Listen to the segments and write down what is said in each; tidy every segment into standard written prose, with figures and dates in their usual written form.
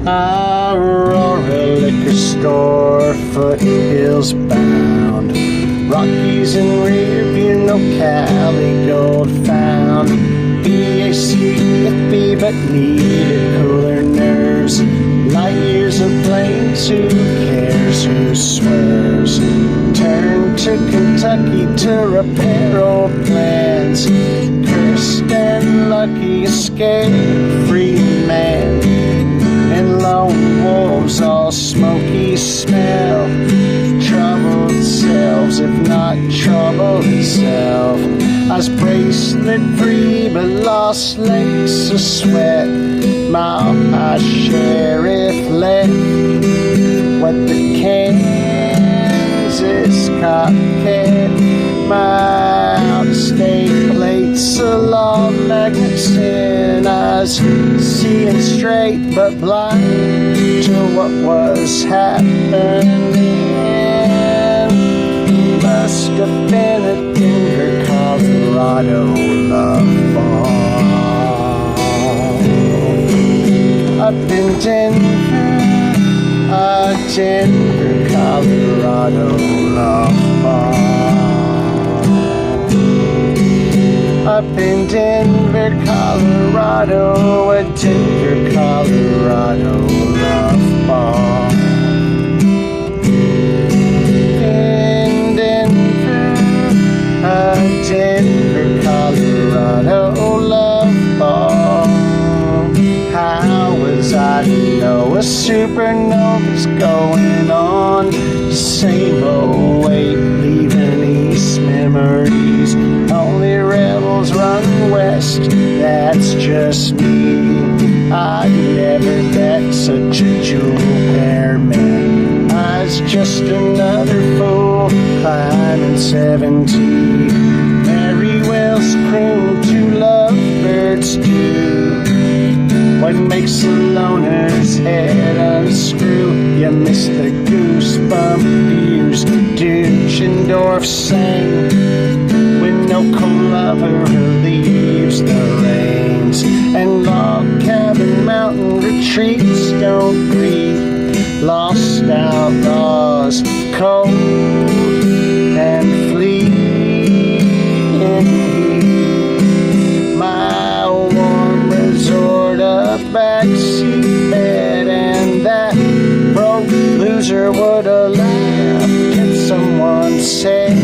Aurora liquor store, foothills bound. Rockies in rearview, no Cali gold found. B.a.c, iffy but needed cooler nerves. Light years of planes, who cares who swerves? Turn to Kentucky to repair old plans. Cursed and lucky, escape free man. And lone wolves all smoky smell. Troubled selves, if not trouble itself. I was bracelet free but lost lakes of sweat. My sheriff left what the Kansas cop kept. My out-of-state plates a law magnets in. I was seeing straight but blind to what was happening. Must have been a Denver, Colorado Loveball. Up in Denver, Denver, Colorado Loveball. Up in Denver, Colorado, a Denver, Colorado Loveball. In Denver, Denver, Colorado Loveball. How was I to know a supernova's going on? Same old way, leaving East memories. Only rebels run west, that's just me. I'd never met such a jewel pair man. I was just another fool climbing 70. Mary Wells croon to lovebirds do. What makes a loner's head unscrew? You miss the goosebump views. Dushendorf sang when no co-lover relieves the rains. And log cabin mountain retreats don't grieve. Lost outlaws, cold and fleeing heat. My warm resort, a backseat bed, and that broke loser would have laughed if someone said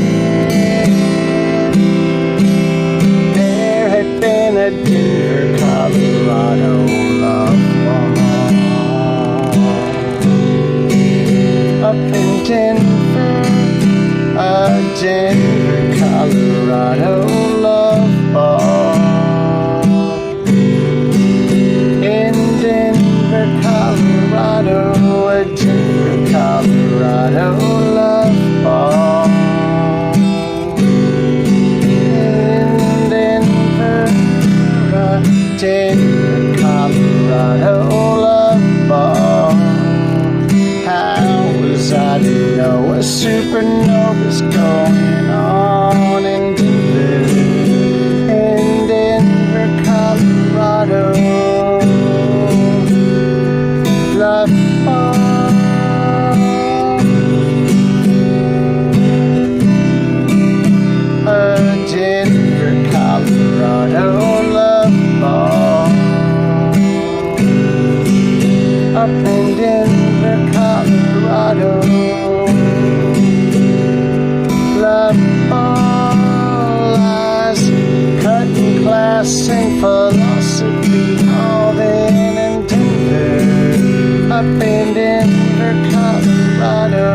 there had been a Denver, Colorado Loveball. Up in Denver, Denver, Colorado Loveball. In Denver, Colorado, a Denver, Colorado Loveball. In Denver, Denver, Colorado Loveball. How was I to know a supernova's going on in Denver? In Denver, Colorado Loveball. A Denver, Colorado Loveball. Up in Denver, Colorado Loveball. Eyes cutting class and philosophy all in Denver. Up in Denver, Colorado.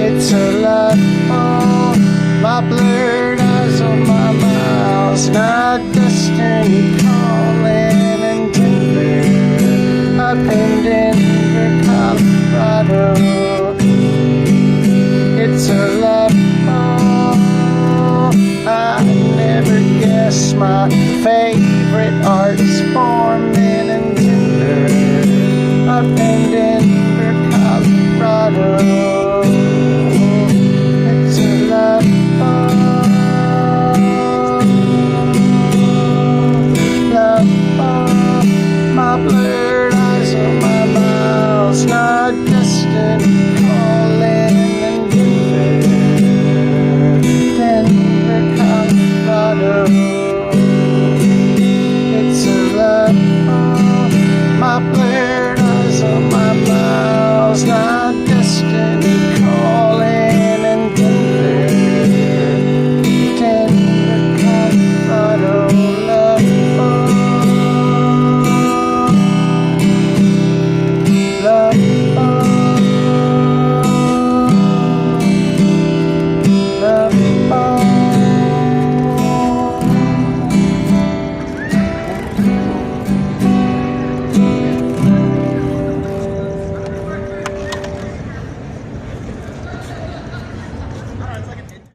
It's a Loveball. My blurred eyes on my miles, not destiny